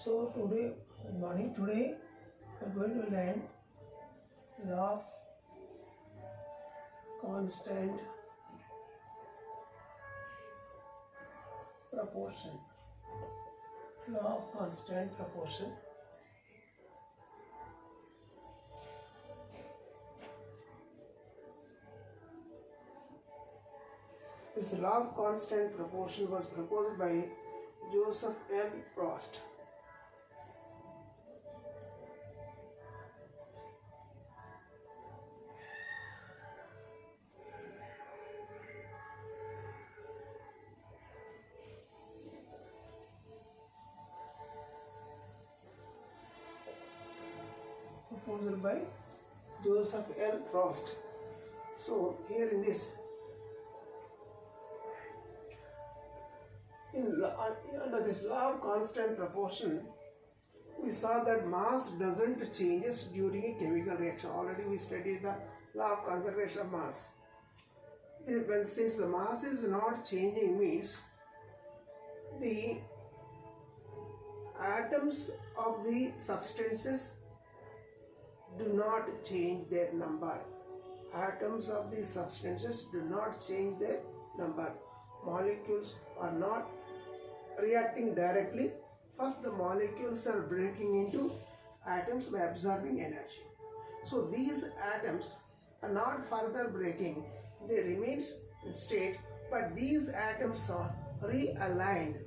So today, good morning. Today we are going to learn law of constant proportion. Law of constant proportion. This law of constant proportion was proposed by Joseph L. Proust. Proposed by Joseph L. Proust. So here in this, under this law of constant proportion, we saw that mass doesn't changes during a chemical reaction. Already we studied the law of conservation of mass. Since the mass is not changing, means the atoms of the substances do not change their number. Atoms of the substances do not change their number. Molecules are not reacting directly. First, the molecules are breaking into atoms by absorbing energy. So these atoms are not further breaking, they remain in state, but these atoms are realigned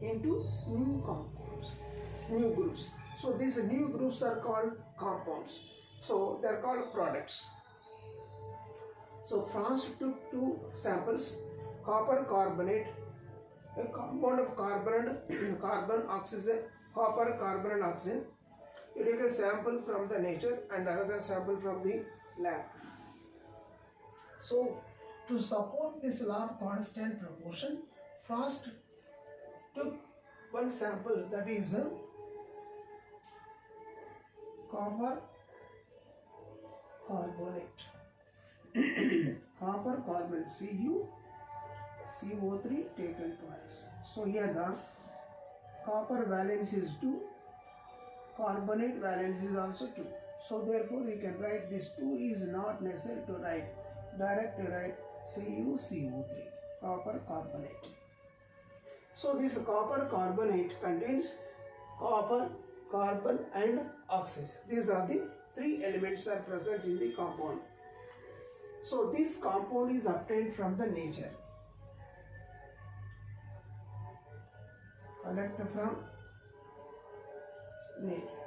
into new compounds, new groups. So these new groups are called compounds. So they are called products. So Proust took two samples, copper carbonate, a compound of carbon oxygen, copper, carbon and oxygen. You take a sample from the nature and another sample from the lab. So to support this law of constant proportion, Proust took one sample, that is copper carbonate. Copper carbonate, CO3 taken twice. So here the copper valence is 2, carbonate valence is also 2. So therefore we can write this 2 is not necessary to write, direct to write CuCO3, copper carbonate. So this copper carbonate contains copper, carbon and oxygen. These are the three elements are present in the compound. So this compound is obtained from the nature. Collect from nature.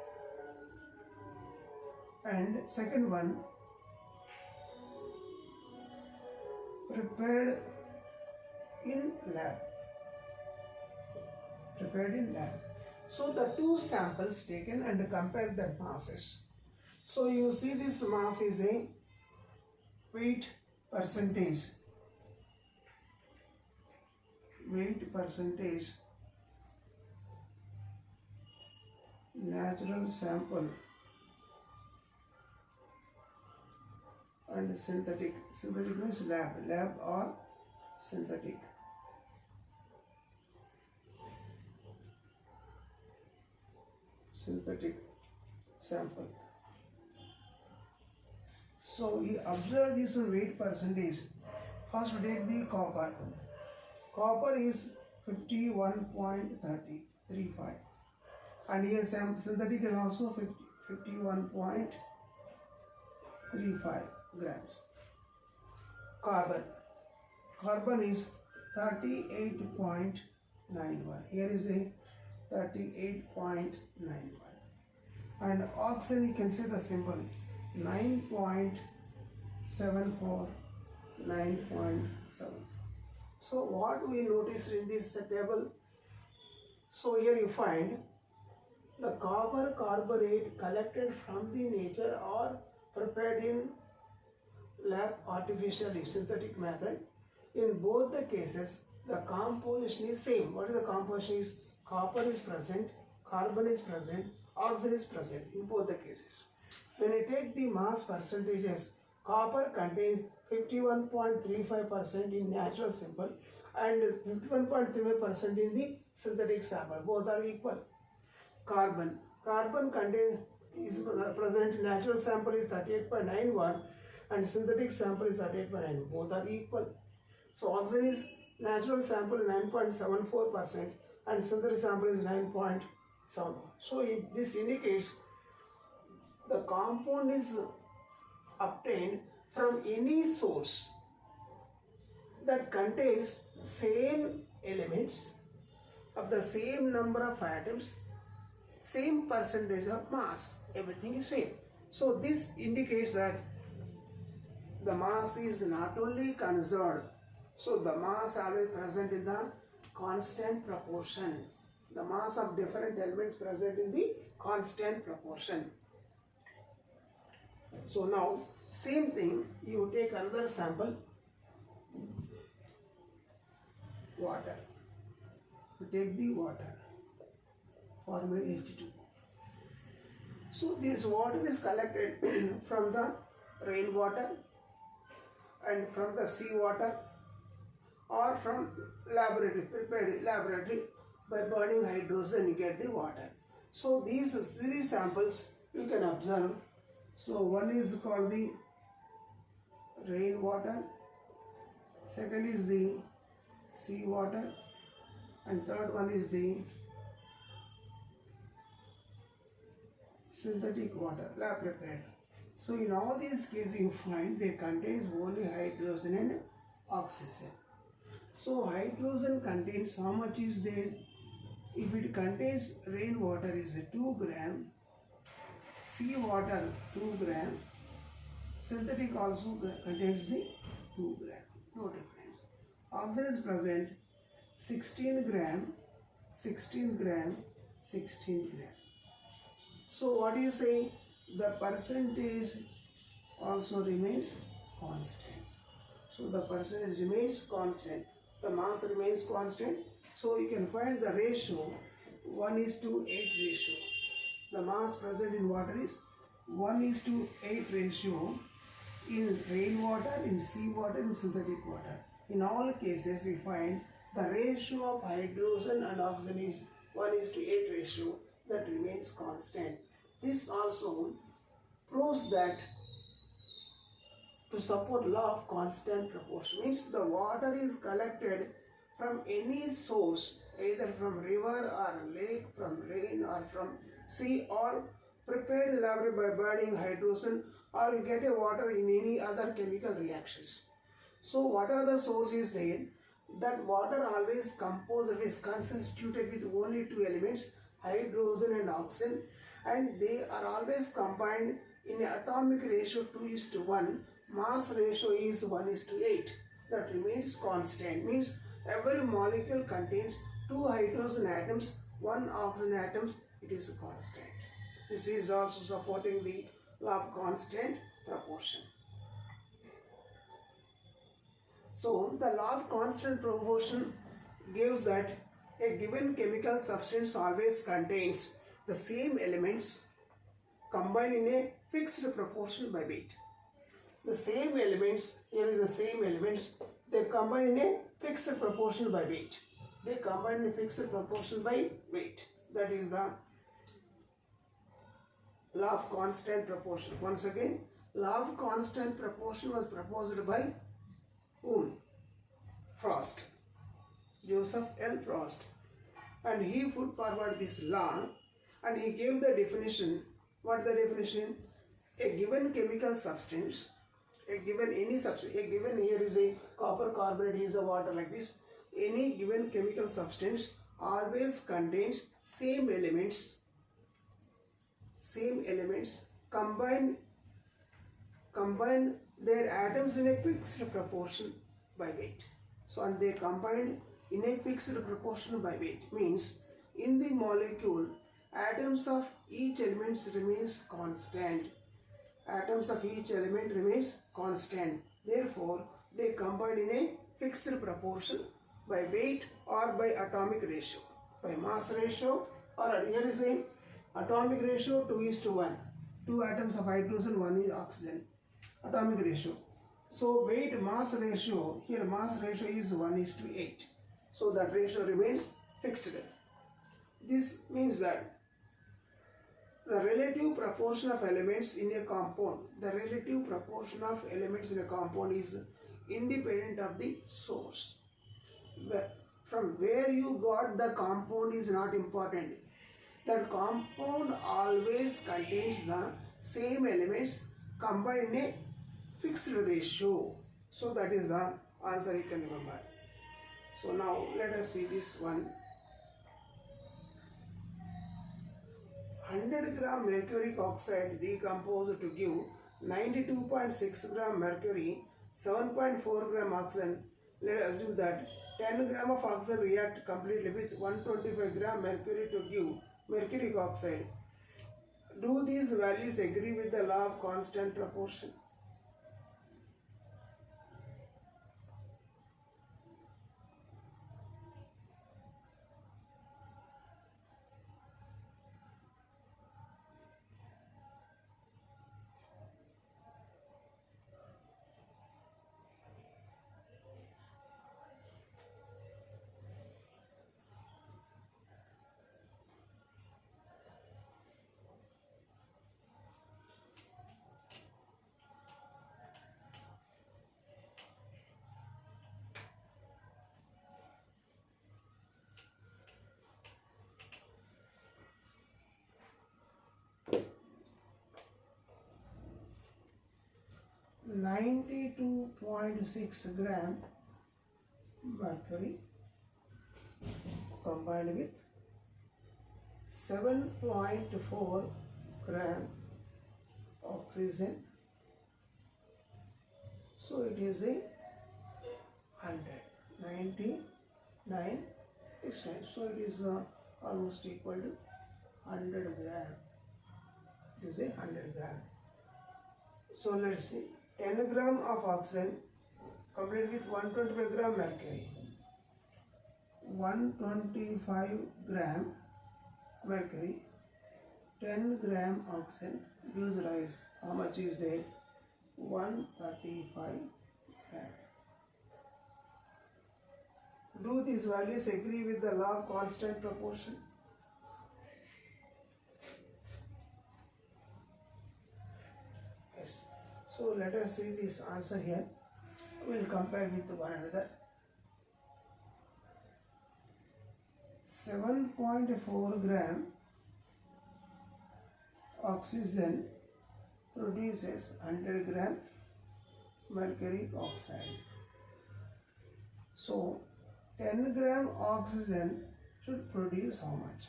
And second one, prepared in lab. Prepared in lab. So the two samples taken and compare the masses. So you see this mass is a weight percentage. Weight percentage. Natural sample and synthetic. Synthetic means lab or synthetic. Synthetic sample. So we observe this weight percentage. First we take the copper. Copper is 51.35. And here synthetic is also 51.35 grams. Carbon is 38.91. Here is a 38.91. And oxygen, you can see the symbol 9.74, 9.7. So what we noticed in this table? So here you find the copper carbonate collected from the nature or prepared in lab artificially, synthetic method. In both the cases, the composition is same. What is the composition is? Copper is present, carbon is present, oxygen is present in both the cases. When you take the mass percentages, copper contains 51.35% in natural sample and 51.35% in the synthetic sample. Both are equal. carbon. Carbon content is present, natural sample is 38.91 and synthetic sample is 38.9. Both are equal. So oxygen is natural sample 9.74% and synthetic sample is 9.7. So if this indicates the compound is obtained from any source that contains same elements of the same number of atoms, same percentage of mass, everything is same. So this indicates that the mass is not only conserved, so the mass always present in the constant proportion. The mass of different elements present in the constant proportion. So now same thing, you take another sample, water. You take the water, formula H2. So this water is collected from the rainwater and from the seawater or from laboratory, prepared laboratory. By burning hydrogen you get the water. So these three samples you can observe. So one is called the rainwater, second is the seawater, and third one is the synthetic water, lab prepared. So in all these cases you find they contain only hydrogen and oxygen. So hydrogen contains, how much is there? If it contains rainwater is 2 gram, seawater 2 gram, synthetic also contains the 2 gram, no difference. Oxygen is present 16 gram, 16 gram, 16 gram. So what do you say? The percentage also remains constant. So the percentage remains constant, the mass remains constant. So you can find the ratio 1:8 ratio. The mass present in water is 1:8 ratio in rainwater, in seawater, in synthetic water. In all cases we find the ratio of hydrogen and oxygen is 1:8 ratio, that remains constant. This also proves that to support law of constant proportion, means the water is collected from any source, either from river or lake, from rain or from sea, or prepared in the laboratory by burning hydrogen, or you get a water in any other chemical reactions. So what are the sources there? That water always composed, is constituted with only two elements, hydrogen and oxygen, and they are always combined in an atomic ratio 2:1. Mass ratio is 1:8. That remains constant, means every molecule contains 2 hydrogen atoms, 1 oxygen atoms, it is constant. This is also supporting the law of constant proportion. So the law of constant proportion gives that a given chemical substance always contains the same elements combined in a fixed proportion by weight. The same elements, here is the same elements, they combine in a fixed proportion by weight. They combine in a fixed proportion by weight. That is the law of constant proportion. Once again, law of constant proportion was proposed by whom? Frost. Joseph L. Frost. And he put forward this law and he gave the definition. What the definition? A given chemical substance, a given any substance, a given, here is a copper carbonate, is a water like this. Any given chemical substance always contains same elements, combine their atoms in a fixed proportion by weight. So and they combined in a fixed proportion by weight, means in the molecule atoms of each element remains constant. Atoms of each element remains constant. Therefore, they combine in a fixed proportion by weight or by atomic ratio, by mass ratio, or here is a atomic ratio 2:1. 2 atoms of hydrogen, 1 is oxygen. Atomic ratio. So weight mass ratio, here mass ratio is 1:8. So that ratio remains fixed. This means that The relative proportion of elements in a compound. The relative proportion of elements in a compound is independent of the source. From where you got the compound is not important. That compound always contains the same elements combined in a fixed ratio. So that is the answer you can remember. So now let us see this one. 100 gram mercuric oxide decomposed to give 92.6 gram mercury, 7.4 gram oxygen. Let us assume that 10 gram of oxygen react completely with 125 gram mercury to give mercuric oxide. Do these values agree with the law of constant proportion? (92.6 gram mercury combined with 7.4 gram oxygen. So it is a 100. 99 is 9. So it is almost equal to 100 gram. It is a 100 gram. So let's see. 10 gram of oxygen complete with 125 gram mercury. 125 gram mercury, 10 gram oxygen gives rise. How much is there? 135 gram. Do these values agree with the law of constant proportion? Yes. So let us see this answer here. We will compare with one another. 7.4 gram oxygen produces 100 gram mercuric oxide. So 10 gram oxygen should produce how much?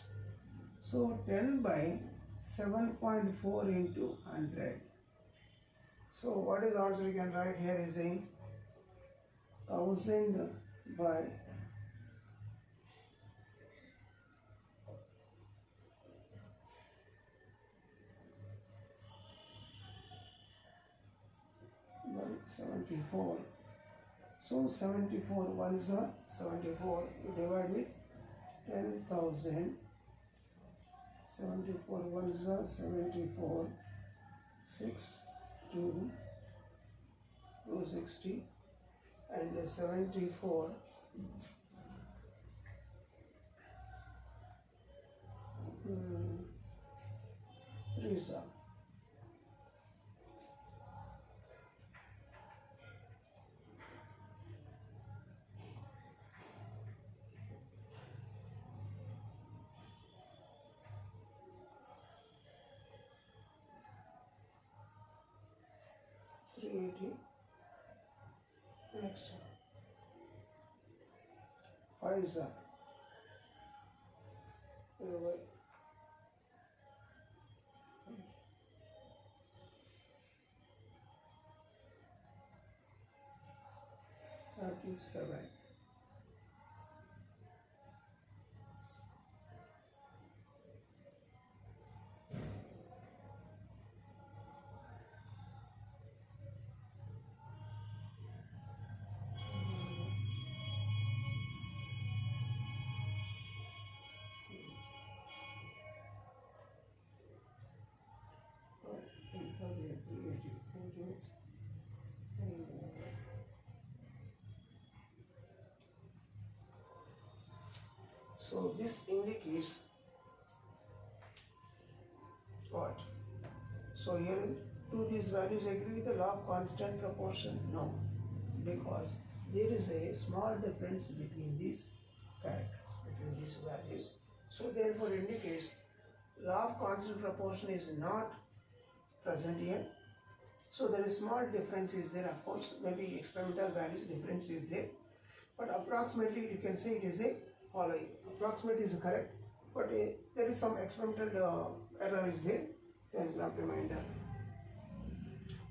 So 10 by 7.4 into 100. So what is the answer you can write here is saying 1000 by 74. So 74 ones are 74. You divide with 10,000. 74 ones are 74. 6 2 260 and 74 3 is 380. Next 5 is 37. So this indicates So here, do these values agree with the law of constant proportion? No, because there is a small difference between these characters, between these values. So therefore indicates law of constant proportion is not present here. So there is small difference is there, of course, maybe experimental values difference is there, but approximately you can say it is a following. Approximate is correct, but there is some experimental error is there, then grab reminder.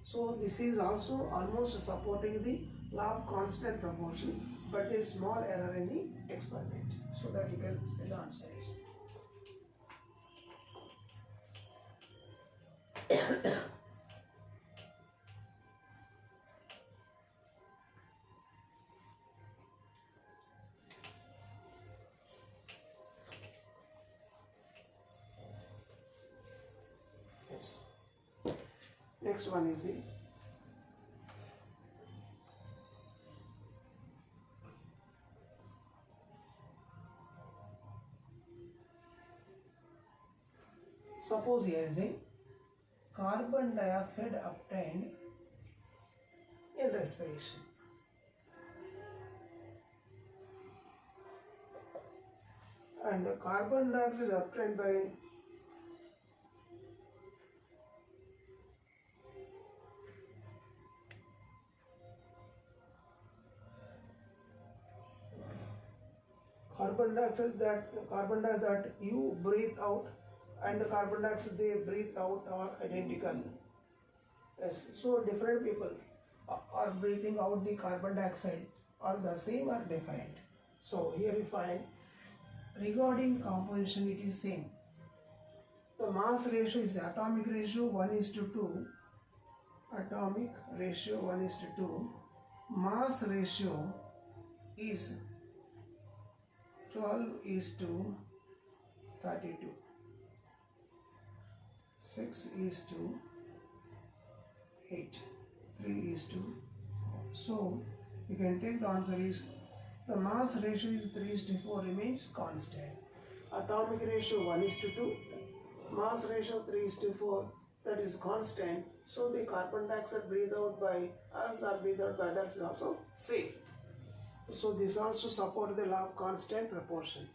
So this is also almost supporting the law of constant proportion, but there is small error in the experiment, so that you can say the answer is. Yes. Next one is the suppose here is a carbon dioxide obtained in respiration. And carbon dioxide obtained by carbon dioxide that you breathe out and the carbon dioxide they breathe out are identical. Yes, so different people are breathing out the carbon dioxide are the same or different. So here we find regarding composition it is same. The mass ratio is atomic ratio 1:2. Atomic ratio 1:2. Mass ratio is 12:32. 6:8. 3:4. So you can take the answer is the mass ratio is 3:4 remains constant. Atomic ratio 1:2. Mass ratio 3:4 that is constant. So the carbon dioxide breathed out by us or breathed out by others is also same. So this also supports the law of constant proportion.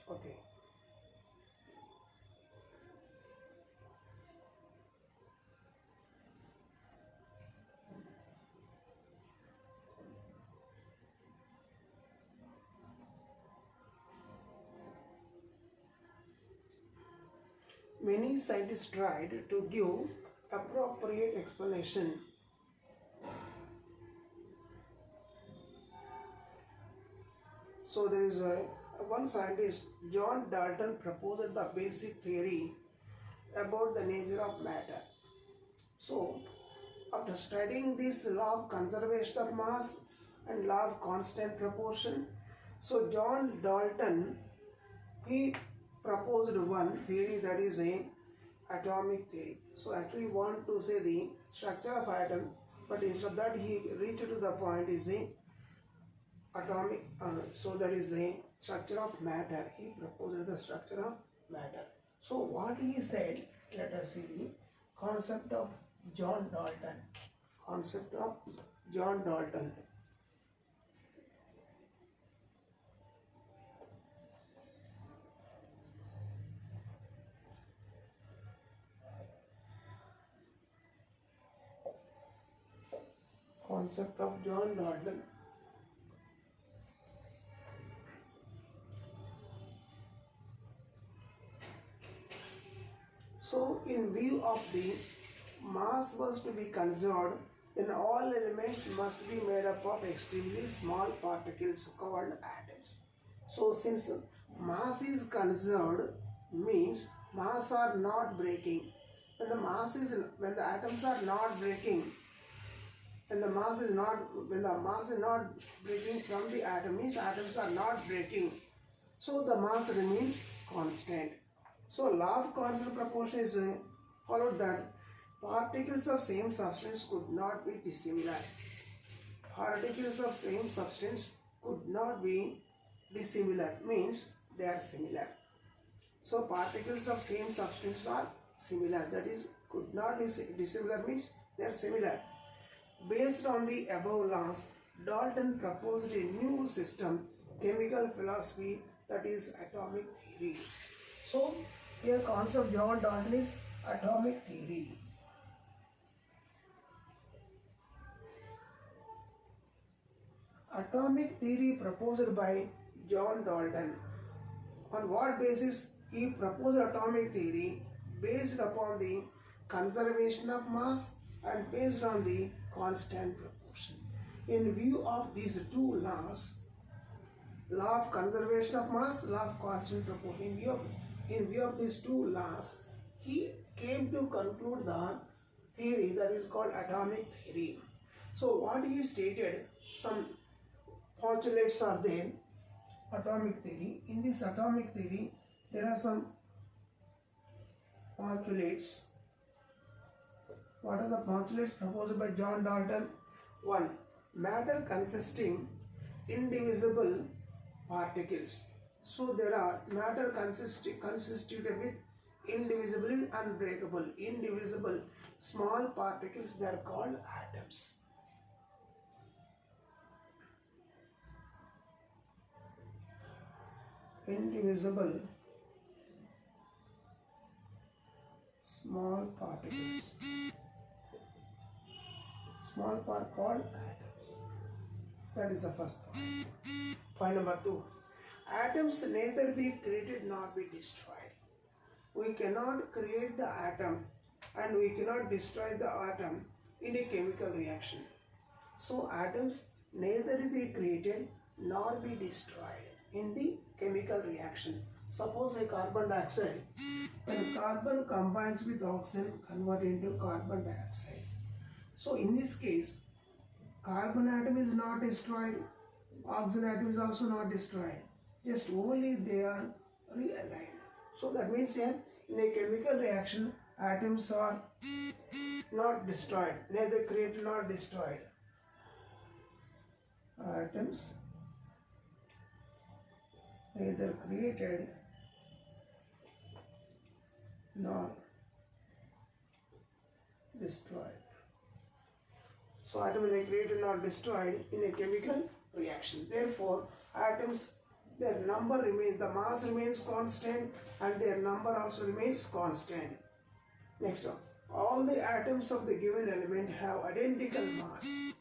Okay. Many scientists tried to give appropriate explanation So there is one scientist, John Dalton, proposed the basic theory about the nature of matter. So after studying this law of conservation of mass and law of constant proportion, so John Dalton, he proposed one theory, that is a atomic theory. So actually want to say the structure of atom, but instead of that he reached to the point is the atomic, so that is the structure of matter. He proposed the structure of matter. So what he said, let us see the concept of John Dalton. Concept of John Dalton. Concept of John Dalton. So in view of the mass was to be conserved, then all elements must be made up of extremely small particles called atoms. So since mass is conserved, means mass are not breaking. When the atoms are not breaking, when the mass is not breaking from the atom, means atoms are not breaking. So the mass remains constant. So law of constant proportion is followed that particles of same substance could not be dissimilar. Particles of same substance could not be dissimilar, means they are similar. So particles of same substance are similar. That is, could not be dissimilar means they are similar. Based on the above laws, Dalton proposed a new system, chemical philosophy, that is atomic theory. So, here concept John Dalton is atomic theory. Atomic theory proposed by John Dalton. On what basis he proposed atomic theory? Based upon the conservation of mass and based on the constant proportion. In view of these two laws, law of conservation of mass, law of constant proportion, in view of these two laws, he came to conclude the theory that is called atomic theory. So what he stated, some postulates are there, atomic theory. In this atomic theory, there are some postulates. What are the postulates proposed by John Dalton? 1. Matter consisting indivisible particles. So there are matter constituted with indivisible, unbreakable, indivisible small particles. They are called atoms. Indivisible small particles. Small part called atoms. That is the first point. Point number 2. Atoms neither be created nor be destroyed. We cannot create the atom and we cannot destroy the atom in a chemical reaction. So atoms neither be created nor be destroyed in the chemical reaction. Suppose a carbon dioxide, when carbon combines with oxygen, convert into carbon dioxide. So in this case, carbon atom is not destroyed, oxygen atom is also not destroyed, just only they are realigned. So that means here in a chemical reaction, atoms are not destroyed, neither created nor destroyed. Atoms neither created nor destroyed. So atoms are created nor destroyed in a chemical reaction. Therefore, atoms, their number remains, the mass remains constant and their number also remains constant. Next one, all the atoms of the given element have identical mass.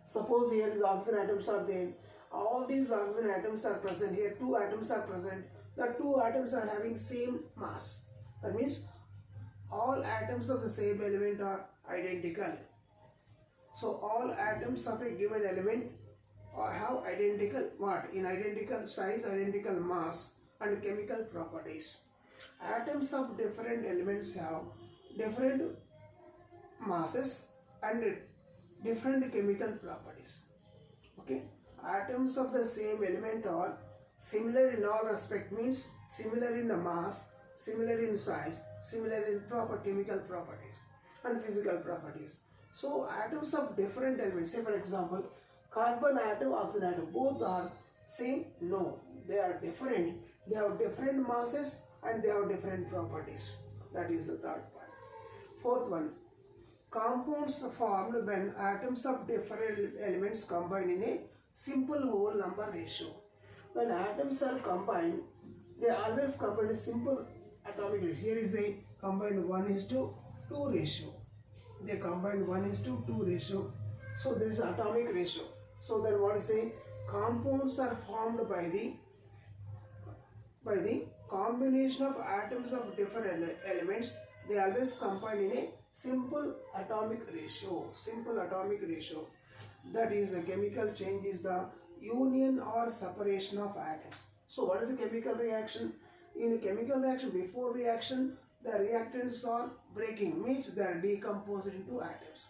Suppose here is oxygen atoms are there. All these oxygen atoms are present. Here 2 atoms are present. The 2 atoms are having same mass. That means all atoms of the same element are identical. So all atoms of a given element have identical what? In identical size, identical mass and chemical properties. Atoms of different elements have different masses and different chemical properties. Okay, atoms of the same element are similar in all respect, means similar in the mass, similar in size, similar in proper chemical properties and physical properties. So atoms of different elements, say for example carbon atom, oxygen atom, both are same? No, they are different. They have different masses and they have different properties. That is the third point. Fourth one, compounds formed when atoms of different elements combine in a simple whole number ratio. When atoms are combined, they always combine a simple atomic ratio. Here is a combined 1:2 ratio. They combined 1:2 ratio. So there is atomic ratio. So then what is say? Compounds are formed by the combination of atoms of different elements. They always combine in a simple atomic ratio. Simple atomic ratio. That is, the chemical change is the union or separation of atoms. So what is a chemical reaction? In a chemical reaction, before reaction, the reactants are breaking, means they are decomposed into atoms.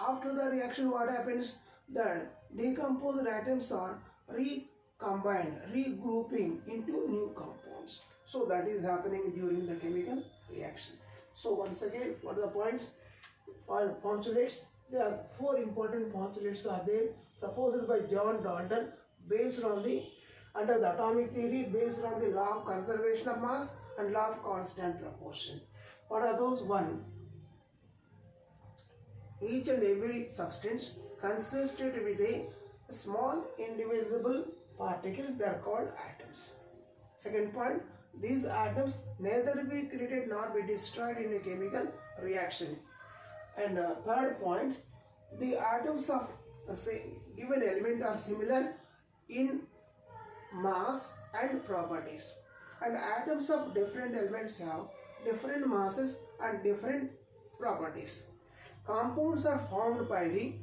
After the reaction, what happens? The decomposed atoms are recombined, regrouping into new compounds. So that is happening during the chemical reaction. So once again, what are the points? Postulates. There are 4 important postulates are there proposed by John Dalton based on the under the atomic theory based on the law of conservation of mass and law of constant proportion. What are those? One, each and every substance consisted with a small indivisible particles that are called atoms. Second point, these atoms neither be created nor be destroyed in a chemical reaction. And third point, the atoms of a given element are similar in mass and properties, and atoms of different elements have different masses and different properties. Compounds are formed by the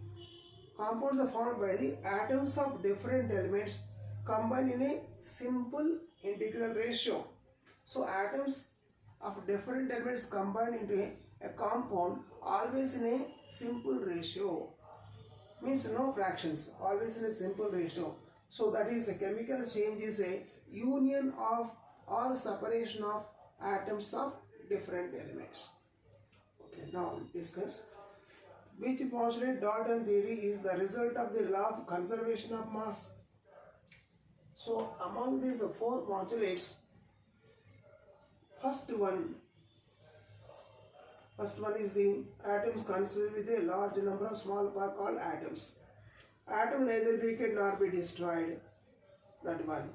atoms of different elements combined in a simple integral ratio. So atoms of different elements combined into a compound always in a simple ratio, means no fractions, always in a simple ratio. So that is, a chemical change is a union of or separation of atoms of different elements. Okay, now discuss which postulate Dalton theory is the result of the law of conservation of mass. So among these four postulates, first one is the atoms consist with a large number of small parts called atoms. Atom neither be created nor be destroyed. That one.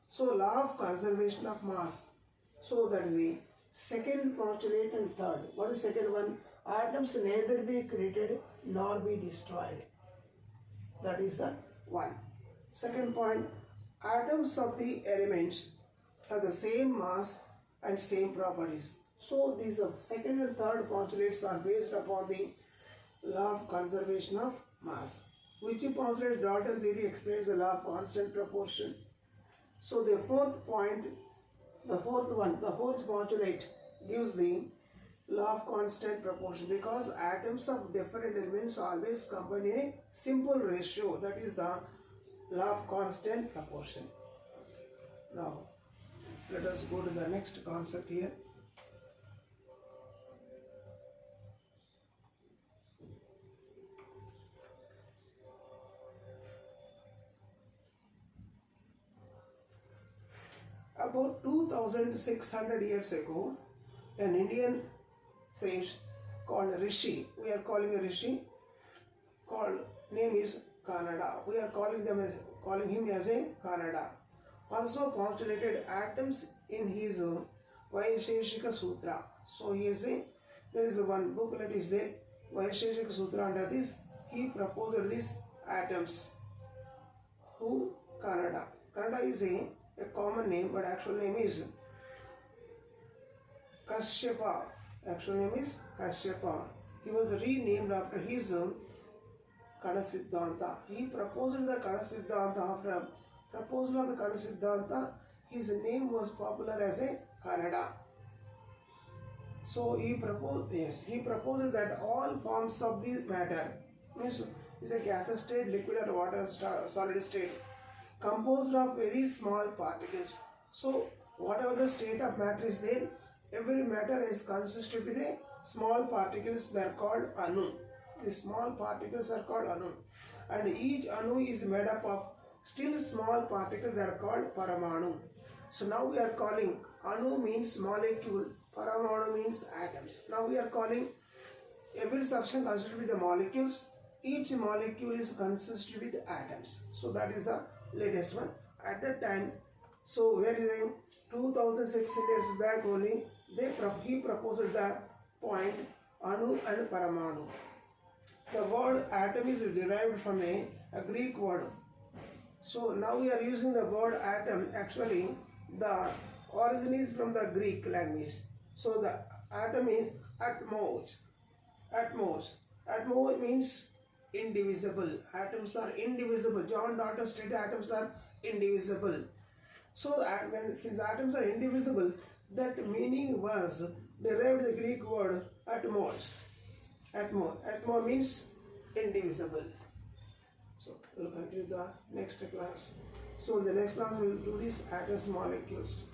So law of conservation of mass. So that is the second postulate and third. What is second one? Atoms neither be created nor be destroyed. That is the one. Second point, atoms of the elements have the same mass and same properties. So these second and third postulates are based upon the law of conservation of mass. Which postulate Dalton theory explains the law of constant proportion. So the fourth postulate gives the law of constant proportion, because atoms of different elements always combine in a simple ratio. That is the law of constant proportion. Now let us go to the next concept here. About 2600 years ago, an Indian sage called Rishi, we are calling a Rishi, called name is Kanada. We are calling him as a Kanada. Also postulated atoms in his Vaisheshika Sutra. So there is one booklet is there, Vaisheshika Sutra. Under this, he proposed these atoms. Who? Kanada. Kanada is a common name, but actual name is Kashyapa. Actual name is Kashyapa. He was renamed after his Kada Siddhanta. He proposed the Kada Siddhanta. After proposal of the Kada Siddhanta, his name was popular as a Kanada. So he proposed that all forms of the matter, means is a gaseous state, liquid or water, solid state, composed of very small particles. So whatever the state of matter is there, every matter is consisted with a small particles that are called anu. The small particles are called anu, and each anu is made up of still small particles that are called paramanu. So now we are calling anu means molecule, paramanu means atoms. Now we are calling every substance consisted with the molecules. Each molecule is consisted with atoms. So that is the latest one. At that time, so where is it? 2600 years back only, he proposed the point anu and paramanu. The word atom is derived from a Greek word. So now we are using the word atom. Actually, the origin is from the Greek language. So the atom is atmos. Atmos means indivisible. Atoms are indivisible. John Dalton stated atoms are indivisible. So since atoms are indivisible, that meaning was derived the Greek word atmos. Atmos means indivisible. So we will continue the next class. So in the next class we will do these atoms, molecules.